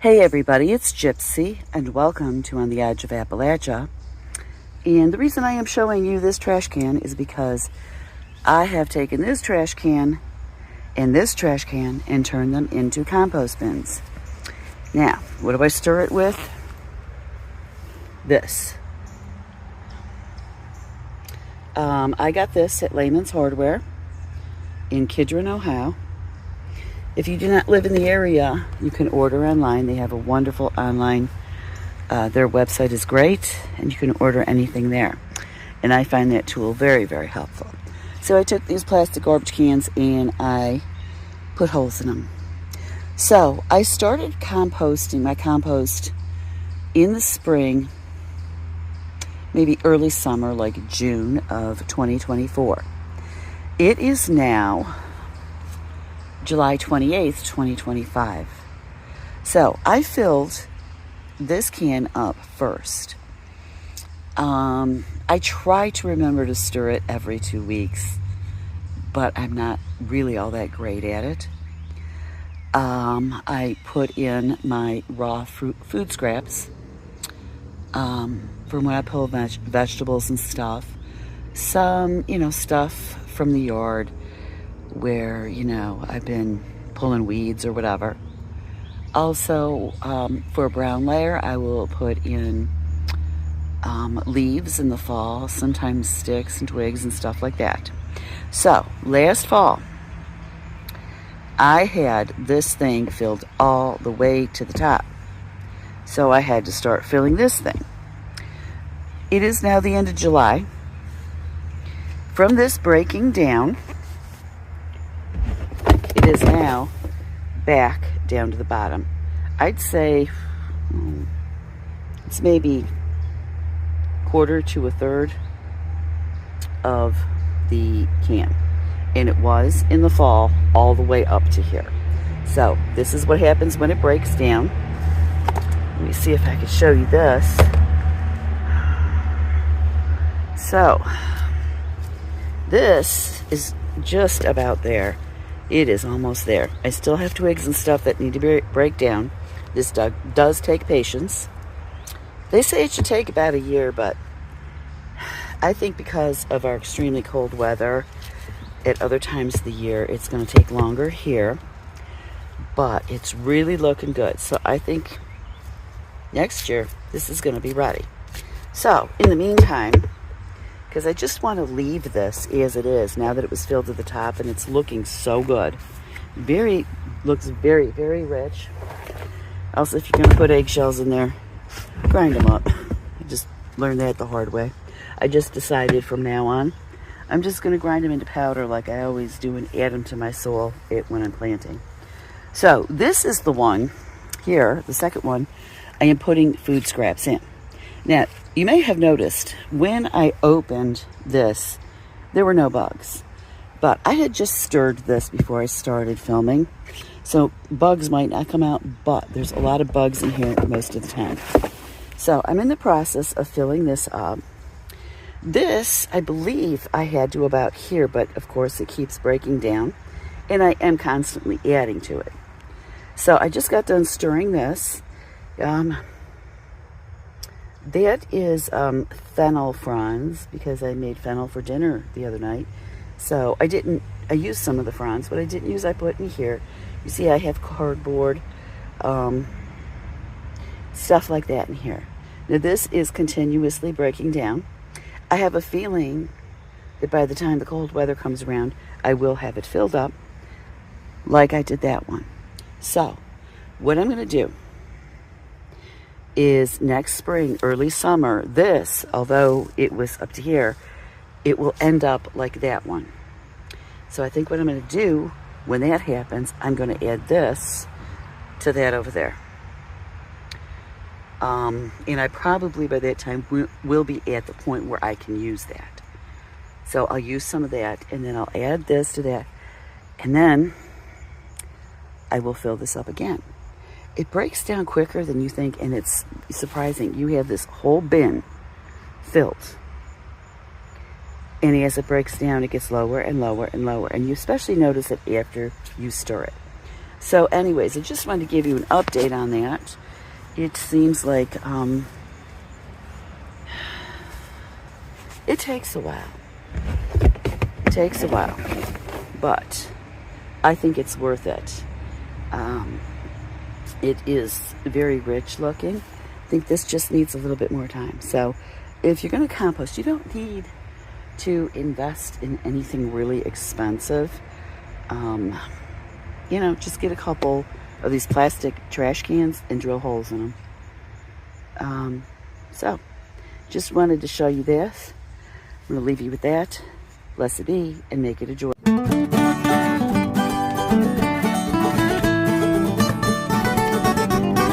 Hey everybody, it's Gypsy and welcome to On the Edge of Appalachia. And the reason I am showing you this trash can is because I have taken this trash can and this trash can and turned them into compost bins. Now, what do I stir it with? This. I got this at Lehman's Hardware in Kidron, Ohio. If you do not live in the area, you can order online. They have a wonderful online, their website is great, and you can order anything there. And I find that tool very, very helpful. So I took these plastic garbage cans and I put holes in them. So I started composting my compost in the spring, maybe early summer, like June of 2024. It is now July 28th, 2025. So I filled this can up first. I try to remember to stir it every 2 weeks, but I'm not really all that great at it. I put in my raw food scraps from when I pull vegetables and stuff. Some, stuff from the yard where, I've been pulling weeds or whatever. Also, for a brown layer, I will put in leaves in the fall, sometimes sticks and twigs and stuff like that. So, last fall, I had this thing filled all the way to the top. So I had to start filling this thing. It is now the end of July. From this breaking down, it is now back down to the bottom. I'd say it's maybe quarter to a third of the can. And it was in the fall all the way up to here. So this is what happens when it breaks down. Let me see if I can show you this. So this is just about there. It is almost there. I still have twigs and stuff that need to break down. This does take patience. They say it should take about a year, but I think because of our extremely cold weather at other times of the year, it's going to take longer here. But it's really looking good. So I think next year, this is going to be ready. So, in the meantime, because I just want to leave this as it is now that it was filled to the top and it's looking so good. Looks very, very rich. Also, if you're going to put eggshells in there, grind them up. I just learned that the hard way. I just decided from now on, I'm just going to grind them into powder like I always do and add them to my soil when I'm planting. So, this is the one here, the second one, I am putting food scraps in. Now, you may have noticed when I opened this, there were no bugs. But I had just stirred this before I started filming. So bugs might not come out, but there's a lot of bugs in here most of the time. So I'm in the process of filling this up. This, I believe I had to about here, but of course it keeps breaking down. And I am constantly adding to it. So I just got done stirring this. That is fennel fronds, because I made fennel for dinner the other night. So I used some of the fronds, but I didn't use, I put in here. You see I have cardboard, stuff like that in here. Now this is continuously breaking down. I have a feeling that by the time the cold weather comes around, I will have it filled up like I did that one. So, what I'm going to do is next spring, early summer, this, although it was up to here, it will end up like that one. So I think what I'm going to do when that happens, I'm going to add this to that over there. And I probably by that time will be at the point where I can use that. So I'll use some of that and then I'll add this to that. And then I will fill this up again. It breaks down quicker than you think, and it's surprising. You have this whole bin filled. And as it breaks down, it gets lower and lower and lower. And you especially notice it after you stir it. So anyways, I just wanted to give you an update on that. It seems like it takes a while. It takes a while, but I think it's worth it. It is very rich looking. I think this just needs a little bit more time. So if you're going to compost, you don't need to invest in anything really expensive. You know, just get a couple of these plastic trash cans and drill holes in them. So just wanted to show you this. I'm going to leave you with that. Blessed be, and make it a joy.